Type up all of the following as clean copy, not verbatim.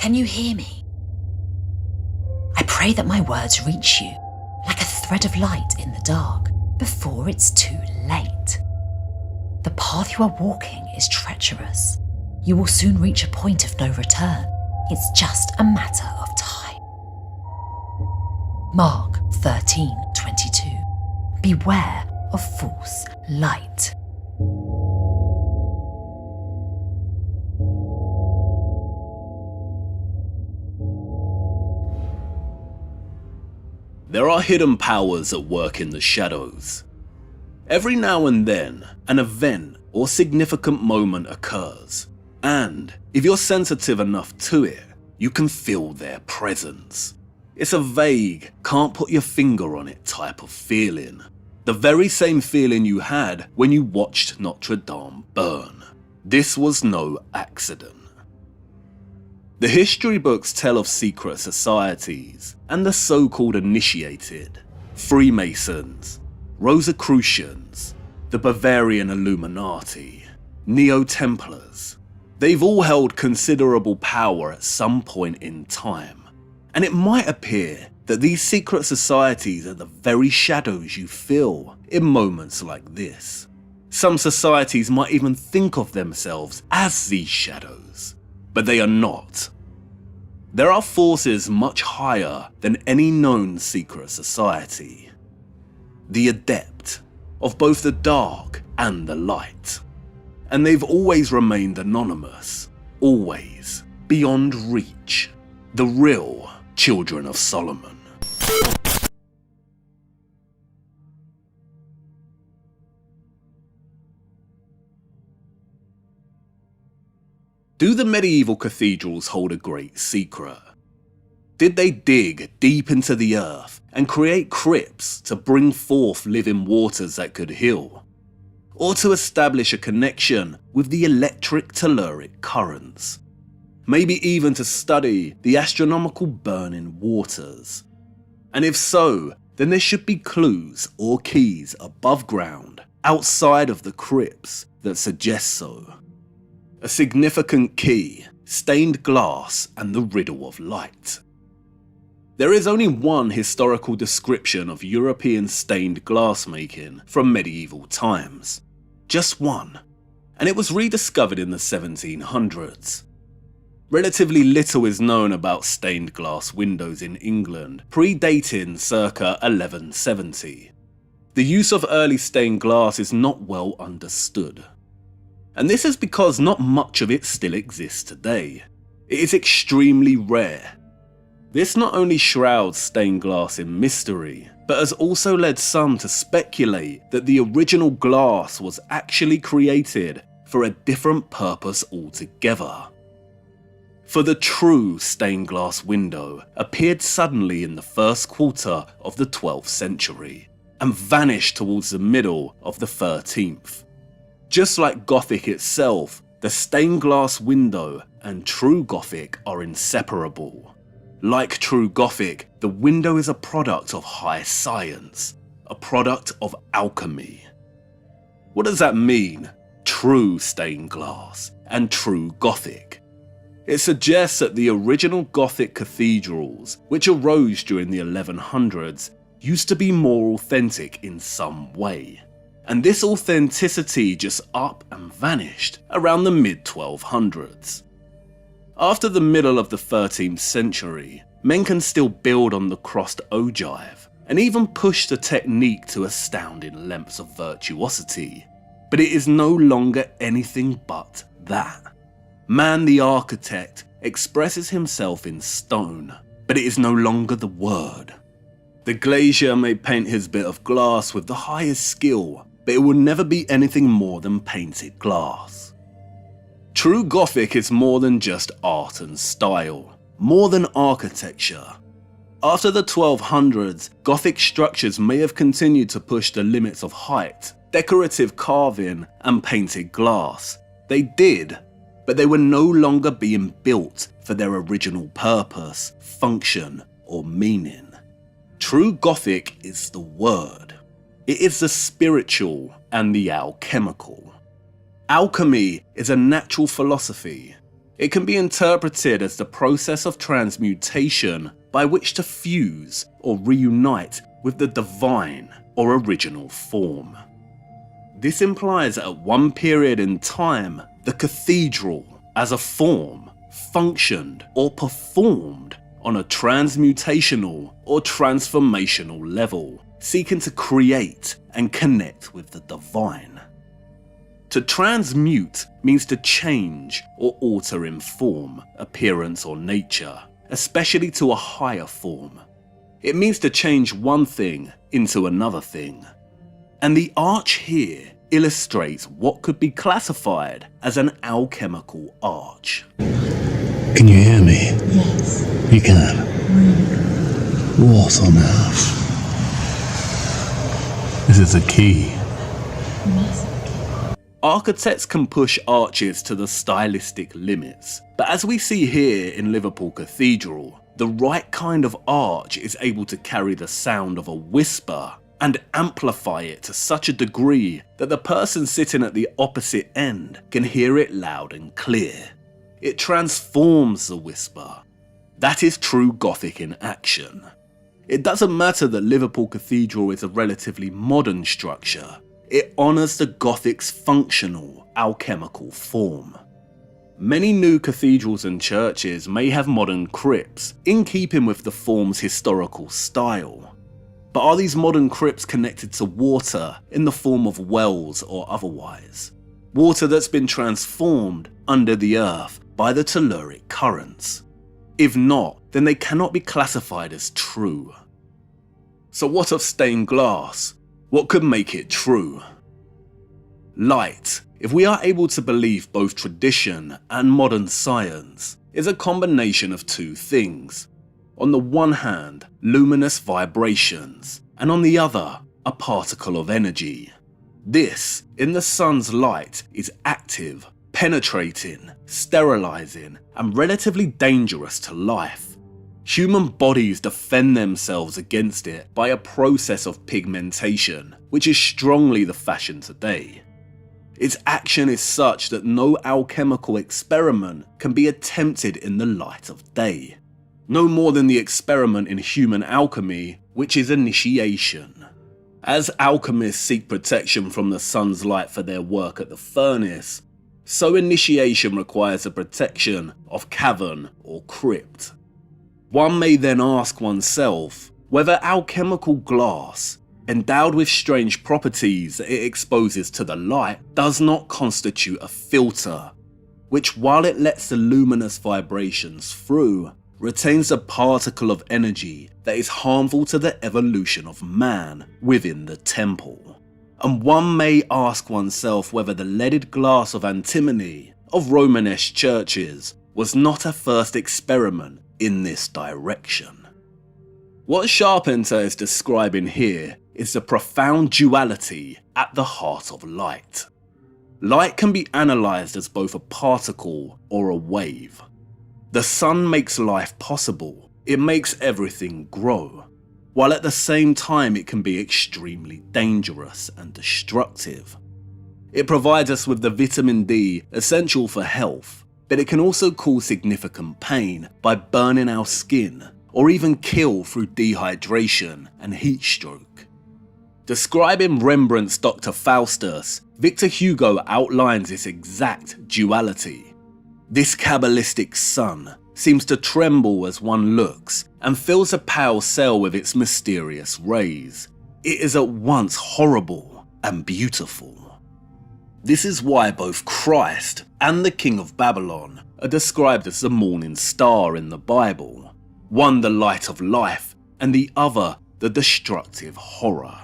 Can you hear me? I pray that my words reach you like a thread of light in the dark before it's too late. The path you are walking is treacherous. You will soon reach a point of no return. It's just a matter of time. Mark 13:22. Beware of false light. There are hidden powers at work in the shadows. Every now and then, an event or significant moment occurs, and if you're sensitive enough to it, you can feel their presence. It's a vague, can't put your finger on it type of feeling. The very same feeling you had when you watched Notre Dame burn. This was no accident. The history books tell of secret societies and the so-called initiated, Freemasons, Rosicrucians, the Bavarian Illuminati, Neo-Templars. They've all held considerable power at some point in time, and it might appear that these secret societies are the very shadows you feel in moments like this. Some societies might even think of themselves as these shadows, but they are not. There are forces much higher than any known secret society. The adept of both the dark and the light. And they've always remained anonymous, always beyond reach. The real Children of Solomon. Do the medieval cathedrals hold a great secret? Did they dig deep into the earth and create crypts to bring forth living waters that could heal? Or to establish a connection with the electric telluric currents? Maybe even to study the astronomical burning waters? And if so, then there should be clues or keys above ground, outside of the crypts, that suggest so. A significant key, stained glass, and the riddle of light. There is only one historical description of European stained glass making from medieval times. Just one, and it was rediscovered in the 1700s. Relatively little is known about stained glass windows in England, predating circa 1170. The use of early stained glass is not well understood. And this is because not much of it still exists today. It is extremely rare. This not only shrouds stained glass in mystery, but has also led some to speculate that the original glass was actually created for a different purpose altogether. For the true stained glass window appeared suddenly in the first quarter of the 12th century, and vanished towards the middle of the 13th. Just like Gothic itself, the stained glass window and true Gothic are inseparable. Like true Gothic, the window is a product of high science, a product of alchemy. What does that mean? True stained glass and true Gothic. It suggests that the original Gothic cathedrals, which arose during the 1100s, used to be more authentic in some way. And this authenticity just up and vanished around the mid-1200s. After the middle of the 13th century, men can still build on the crossed ogive, and even push the technique to astounding lengths of virtuosity. But it is no longer anything but that. Man the architect expresses himself in stone, but it is no longer the word. The glazier may paint his bit of glass with the highest skill, but it will never be anything more than painted glass. True Gothic is more than just art and style, more than architecture. After the 1200s, Gothic structures may have continued to push the limits of height, decorative carving, and painted glass. They did, but they were no longer being built for their original purpose, function, or meaning. True Gothic is the word. It is the spiritual and the alchemical. Alchemy is a natural philosophy. It can be interpreted as the process of transmutation by which to fuse or reunite with the divine or original form. This implies that at one period in time, the cathedral, as a form, functioned or performed on a transmutational or transformational level, seeking to create and connect with the divine. To transmute means to change or alter in form, appearance or nature, especially to a higher form. It means to change one thing into another thing. And the arch here illustrates what could be classified as an alchemical arch. Can you hear me? Yes. You can? Really? What on earth? This is a key. Massive. Architects can push arches to the stylistic limits, but as we see here in Liverpool Cathedral, the right kind of arch is able to carry the sound of a whisper and amplify it to such a degree that the person sitting at the opposite end can hear it loud and clear. It transforms the whisper. That is true Gothic in action. It doesn't matter that Liverpool Cathedral is a relatively modern structure. It honours the Gothic's functional, alchemical form. Many new cathedrals and churches may have modern crypts, in keeping with the form's historical style. But are these modern crypts connected to water in the form of wells or otherwise? Water that's been transformed under the earth by the telluric currents? If not, then they cannot be classified as true. So what of stained glass? What could make it true? Light, if we are able to believe both tradition and modern science, is a combination of two things. On the one hand, luminous vibrations, and on the other, a particle of energy. This, in the sun's light, is active, penetrating, sterilizing, and relatively dangerous to life. Human bodies defend themselves against it by a process of pigmentation, which is strongly the fashion today. Its action is such that no alchemical experiment can be attempted in the light of day. No more than the experiment in human alchemy, which is initiation. As alchemists seek protection from the sun's light for their work at the furnace, so initiation requires the protection of cavern or crypt. One may then ask oneself whether alchemical glass, endowed with strange properties that it exposes to the light, does not constitute a filter, which, while it lets the luminous vibrations through, retains a particle of energy that is harmful to the evolution of man within the temple. And one may ask oneself whether the leaded glass of antimony of Romanesque churches was not a first experiment in this direction. What Charpentier is describing here is the profound duality at the heart of light. Light can be analysed as both a particle or a wave. The sun makes life possible, it makes everything grow, while at the same time it can be extremely dangerous and destructive. It provides us with the vitamin D essential for health, but it can also cause significant pain by burning our skin, or even kill through dehydration and heat stroke. Describing Rembrandt's Dr. Faustus, Victor Hugo outlines this exact duality. This Kabbalistic sun seems to tremble as one looks and fills a pale cell with its mysterious rays. It is at once horrible and beautiful. This is why both Christ and the King of Babylon are described as the morning star in the Bible, one the light of life and the other the destructive horror.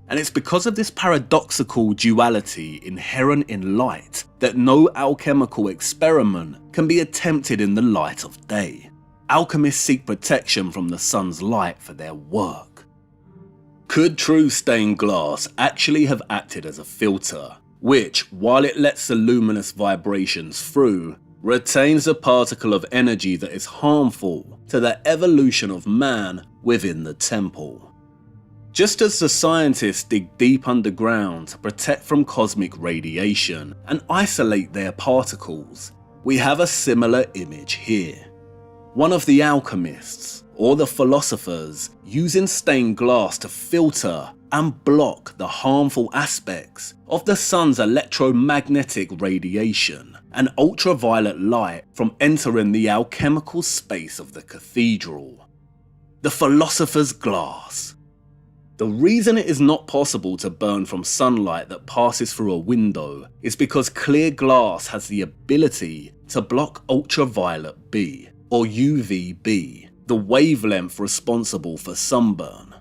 And it's because of this paradoxical duality inherent in light that no alchemical experiment can be attempted in the light of day. Alchemists seek protection from the sun's light for their work. Could true stained glass actually have acted as a filter, which, while it lets the luminous vibrations through, retains a particle of energy that is harmful to the evolution of man within the temple? Just as the scientists dig deep underground to protect from cosmic radiation and isolate their particles, We have a similar image here. One of the alchemists, or the philosophers, using stained glass to filter and block the harmful aspects of the sun's electromagnetic radiation and ultraviolet light from entering the alchemical space of the cathedral. The philosopher's glass. The reason it is not possible to burn from sunlight that passes through a window is because clear glass has the ability to block ultraviolet B, or UVB, the wavelength responsible for sunburn.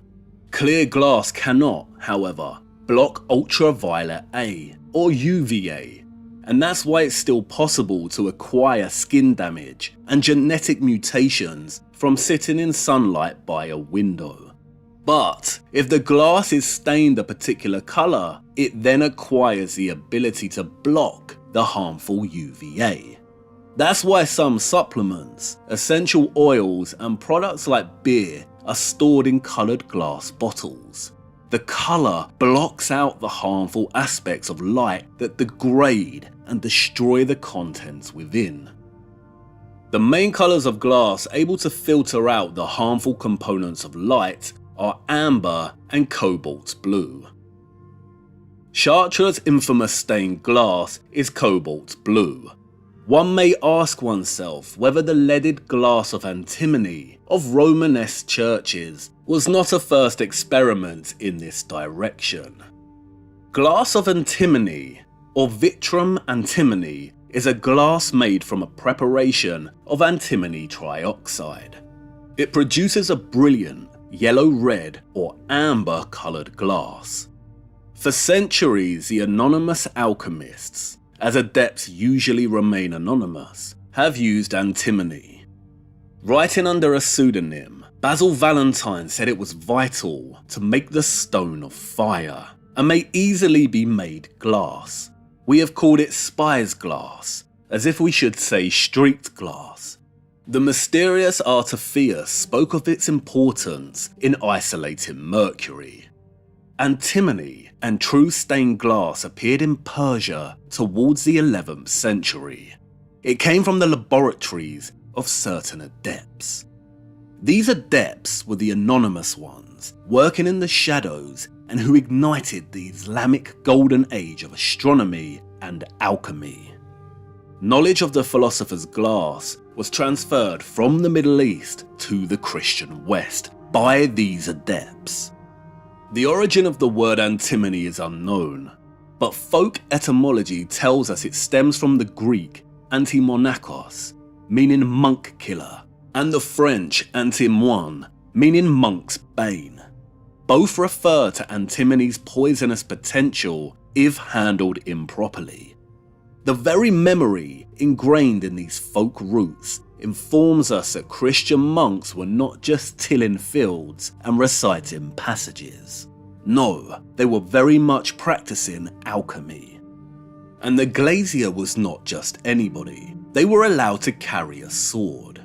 Clear glass cannot, however, block ultraviolet A, or UVA, and that's why it's still possible to acquire skin damage and genetic mutations from sitting in sunlight by a window. But if the glass is stained a particular colour, it then acquires the ability to block the harmful UVA. That's why some supplements, essential oils and products like beer are stored in coloured glass bottles. The colour blocks out the harmful aspects of light that degrade and destroy the contents within. The main colours of glass able to filter out the harmful components of light are amber and cobalt blue. Chartres' infamous stained glass is cobalt blue. One may ask oneself whether the leaded glass of antimony of Romanesque churches was not a first experiment in this direction. Glass of antimony, or vitrum antimony, is a glass made from a preparation of antimony trioxide. It produces a brilliant yellow-red or amber-coloured glass. For centuries, the anonymous alchemists, as adepts usually remain anonymous, have used antimony. Writing under a pseudonym, Basil Valentine said it was vital to make the stone of fire, and may easily be made glass. We have called it spy's glass, as if we should say streaked glass. The mysterious Artephius spoke of its importance in isolating mercury. Antimony and true stained glass appeared in Persia towards the 11th century. It came from the laboratories of certain adepts. These adepts were the anonymous ones, working in the shadows and who ignited the Islamic golden age of astronomy and alchemy. Knowledge of the philosopher's glass was transferred from the Middle East to the Christian West by these adepts. The origin of the word antimony is unknown, but folk etymology tells us it stems from the Greek antimonachos, meaning monk killer, and the French antimoine, meaning monk's bane. Both refer to antimony's poisonous potential if handled improperly. The very memory ingrained in these folk roots informs us that Christian monks were not just tilling fields and reciting passages. No, they were very much practicing alchemy. And the glazier was not just anybody. They were allowed to carry a sword.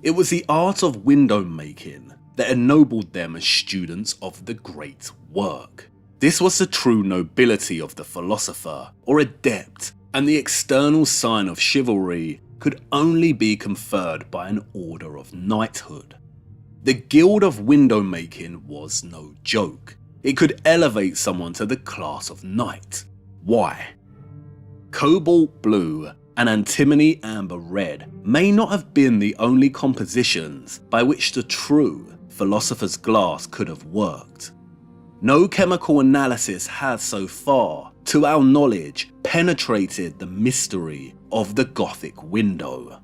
It was the art of window making that ennobled them as students of the great work. This was the true nobility of the philosopher or adept, and the external sign of chivalry could only be conferred by an order of knighthood. The guild of window making was no joke. It could elevate someone to the class of knight. Why? Cobalt blue and antimony amber red may not have been the only compositions by which the true philosopher's glass could have worked. No chemical analysis has so far, to our knowledge, penetrated the mystery of the Gothic window.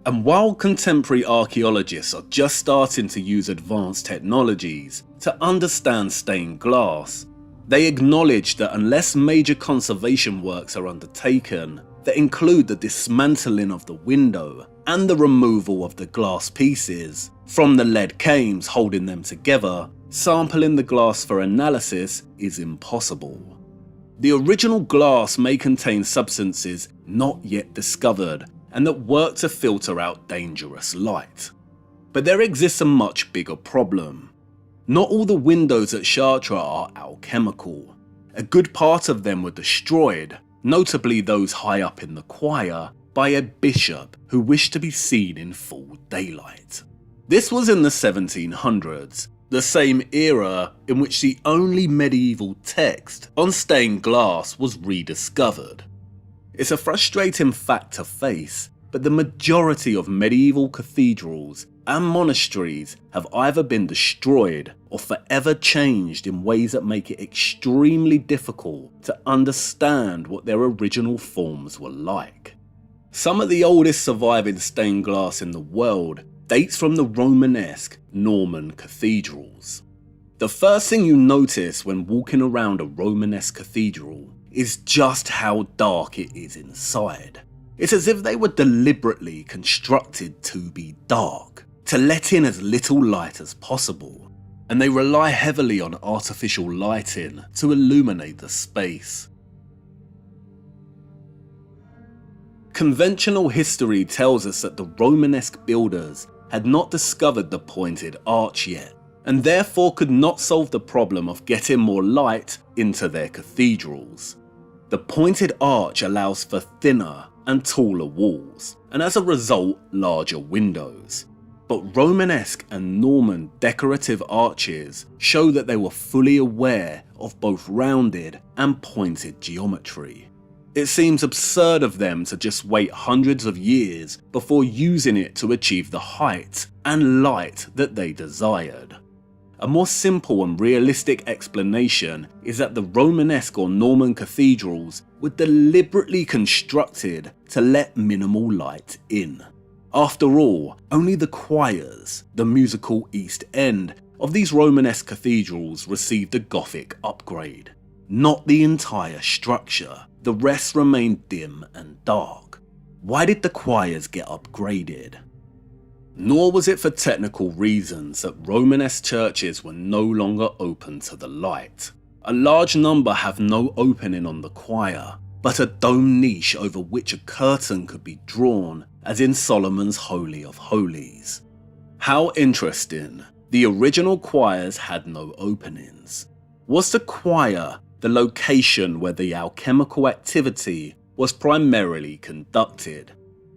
And while contemporary archaeologists are just starting to use advanced technologies to understand stained glass, they acknowledge that unless major conservation works are undertaken that include the dismantling of the window and the removal of the glass pieces from the lead cames holding them together, sampling the glass for analysis is impossible. The original glass may contain substances not yet discovered and that work to filter out dangerous light. But there exists a much bigger problem. Not all the windows at Chartres are alchemical. A good part of them were destroyed, notably those high up in the choir, by a bishop who wished to be seen in full daylight. This was in the 1700s, the same era in which the only medieval text on stained glass was rediscovered. It's a frustrating fact to face, but the majority of medieval cathedrals and monasteries have either been destroyed or forever changed in ways that make it extremely difficult to understand what their original forms were like. Some of the oldest surviving stained glass in the world dates from the Romanesque Norman cathedrals. The first thing you notice when walking around a Romanesque cathedral is just how dark it is inside. It's as if they were deliberately constructed to be dark, to let in as little light as possible, and they rely heavily on artificial lighting to illuminate the space. Conventional history tells us that the Romanesque builders had not discovered the pointed arch yet, and therefore could not solve the problem of getting more light into their cathedrals. The pointed arch allows for thinner and taller walls, and as a result, larger windows. But Romanesque and Norman decorative arches show that they were fully aware of both rounded and pointed geometry. It seems absurd of them to just wait hundreds of years before using it to achieve the height and light that they desired. A more simple and realistic explanation is that the Romanesque or Norman cathedrals were deliberately constructed to let minimal light in. After all, only the choirs, the musical east end of these Romanesque cathedrals received a Gothic upgrade. Not the entire structure, the rest remained dim and dark. Why did the choirs get upgraded? Nor was it for technical reasons that Romanesque churches were no longer open to the light. A large number have no opening on the choir, but a dome niche over which a curtain could be drawn, as in Solomon's Holy of Holies. How interesting, the original choirs had no openings. Was the choir the location where the alchemical activity was primarily conducted?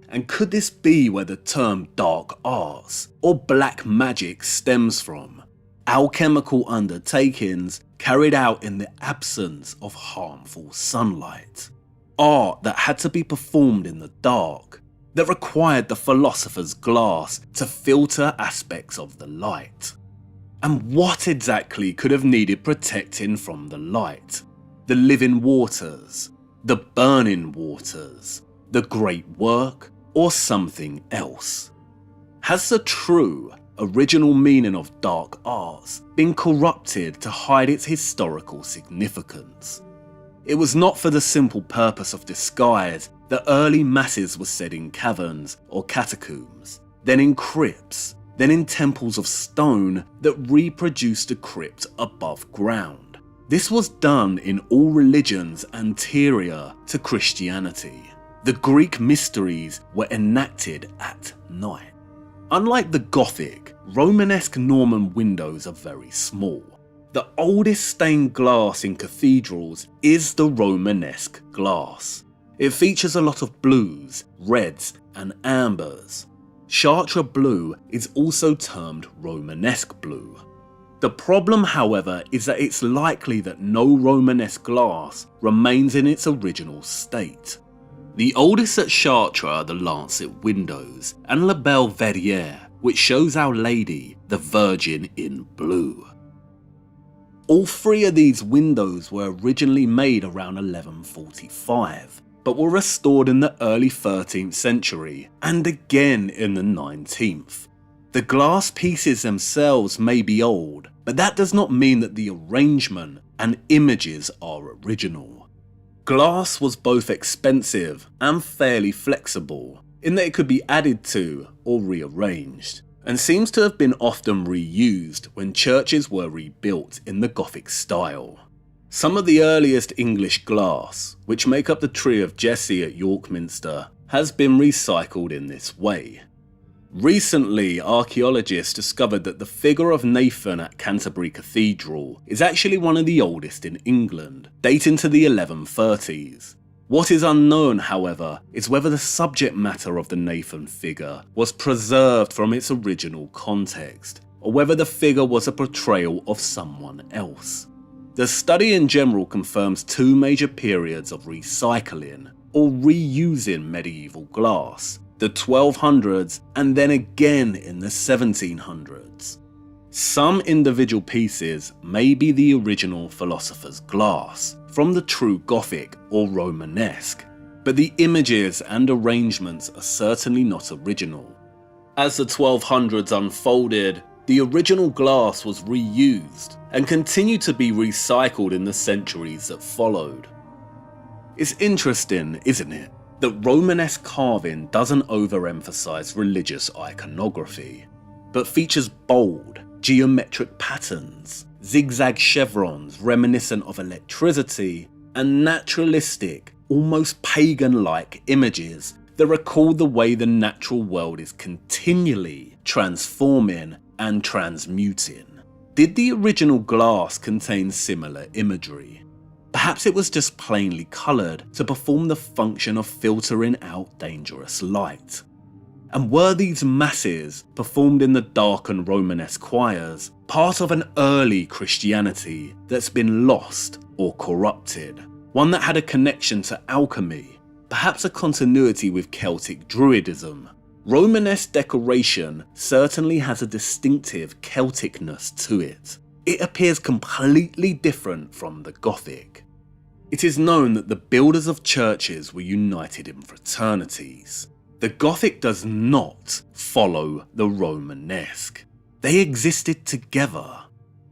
And could this be where the term dark arts or black magic stems from? Alchemical undertakings carried out in the absence of harmful sunlight. Art that had to be performed in the dark, that required the philosopher's glass to filter aspects of the light. And what exactly could have needed protecting from the light? The living waters, the burning waters, the great work, or something else? Has the true, original meaning of dark arts been corrupted to hide its historical significance? It was not for the simple purpose of disguise that early masses were said in caverns or catacombs, then in crypts, then in temples of stone that reproduced the crypt above ground. This was done in all religions anterior to Christianity. The Greek mysteries were enacted at night. Unlike the Gothic, Romanesque Norman windows are very small. The oldest stained glass in cathedrals is the Romanesque glass. It features a lot of blues, reds, and ambers. Chartres blue is also termed Romanesque blue. The problem, however, is that it's likely that no Romanesque glass remains in its original state. The oldest at Chartres are the lancet windows and La Belle Verrière, which shows Our Lady, the Virgin in blue. All three of these windows were originally made around 1145, but were restored in the early 13th century and again in the 19th. The glass pieces themselves may be old, but that does not mean that the arrangement and images are original. Glass was both expensive and fairly flexible, in that it could be added to or rearranged, and seems to have been often reused when churches were rebuilt in the Gothic style. Some of the earliest English glass, which make up the Tree of Jesse at York Minster, has been recycled in this way. Recently, archaeologists discovered that the figure of Nathan at Canterbury Cathedral is actually one of the oldest in England, dating to the 1130s. What is unknown, however, is whether the subject matter of the Nathan figure was preserved from its original context, or whether the figure was a portrayal of someone else. The study in general confirms two major periods of recycling or reusing medieval glass, the 1200s and then again in the 1700s. Some individual pieces may be the original philosopher's glass from the true Gothic or Romanesque, but the images and arrangements are certainly not original. As the 1200s unfolded, the original glass was reused and continued to be recycled in the centuries that followed. It's interesting, isn't it, that Romanesque carving doesn't overemphasize religious iconography, but features bold, geometric patterns, zigzag chevrons reminiscent of electricity, and naturalistic, almost pagan-like images that recall the way the natural world is continually transforming and transmuting. Did the original glass contain similar imagery? Perhaps it was just plainly coloured to perform the function of filtering out dangerous light. And were these masses, performed in the darkened Romanesque choirs, part of an early Christianity that's been lost or corrupted? One that had a connection to alchemy, perhaps a continuity with Celtic Druidism? Romanesque decoration certainly has a distinctive Celticness to it. It appears completely different from the Gothic. It is known that the builders of churches were united in fraternities. The Gothic does not follow the Romanesque. They existed together.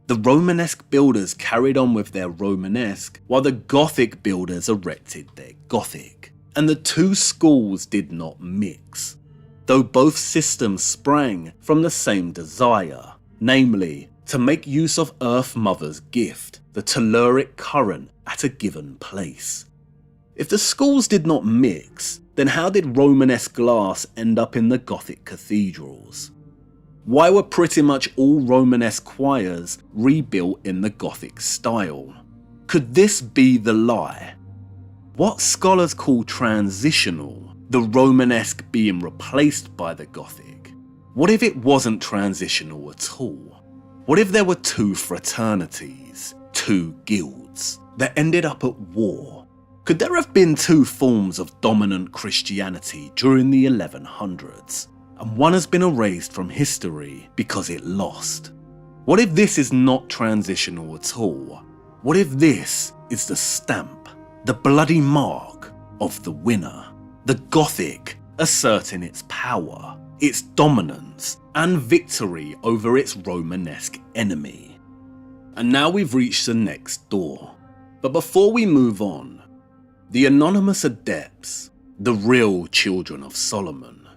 The Romanesque builders carried on with their Romanesque, while the Gothic builders erected their Gothic. And the two schools did not mix, though both systems sprang from the same desire, namely, to make use of Earth Mother's gift, the telluric current at a given place. If the schools did not mix, then how did Romanesque glass end up in the Gothic cathedrals? Why were pretty much all Romanesque choirs rebuilt in the Gothic style? Could this be the lie? What scholars call transitional, the Romanesque being replaced by the Gothic? What if it wasn't transitional at all? What if there were two fraternities, two guilds, that ended up at war? Could there have been two forms of dominant Christianity during the 1100s, and one has been erased from history because it lost? What if this is not transitional at all? What if this is the stamp, the bloody mark of the winner? The Gothic asserting its power, its dominance, and victory over its Romanesque enemy. And now we've reached the next door. But before we move on, the anonymous adepts, the real children of Solomon.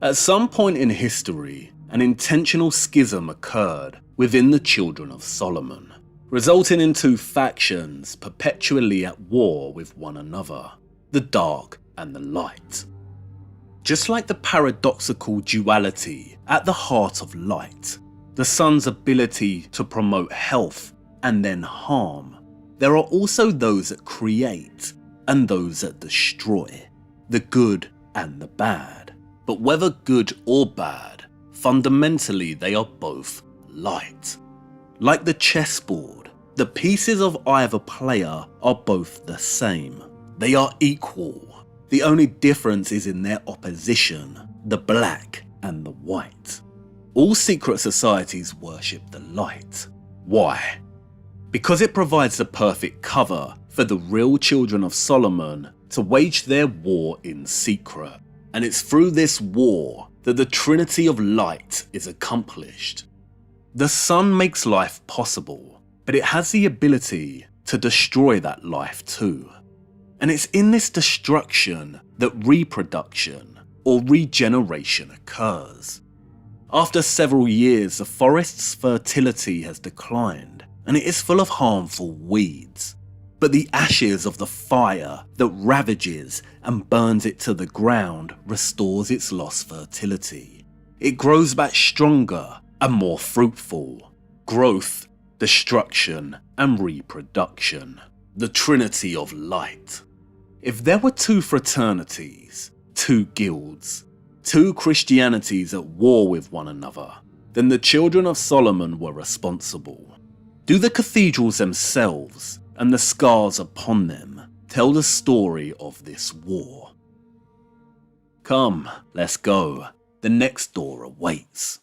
At some point in history, an intentional schism occurred within the children of Solomon, resulting in two factions perpetually at war with one another, the dark and the light. Just like the paradoxical duality at the heart of light, the sun's ability to promote health and then harm, there are also those that create and those that destroy, the good and the bad. But whether good or bad, fundamentally they are both light. Like the chessboard, the pieces of either player are both the same. They are equal. The only difference is in their opposition, the black and the white. All secret societies worship the light. Why? Because it provides the perfect cover for the real children of Solomon to wage their war in secret. And it's through this war that the Trinity of Light is accomplished. The sun makes life possible, but it has the ability to destroy that life too. And it's in this destruction that reproduction or regeneration occurs. After several years, the forest's fertility has declined, and it is full of harmful weeds. But the ashes of the fire that ravages and burns it to the ground restores its lost fertility. It grows back stronger and more fruitful. Growth, destruction, and reproduction. The Trinity of Light. If there were two fraternities, two guilds, two Christianities at war with one another, then the children of Solomon were responsible. Do the cathedrals themselves and the scars upon them tell the story of this war? Come, let's go. The next door awaits.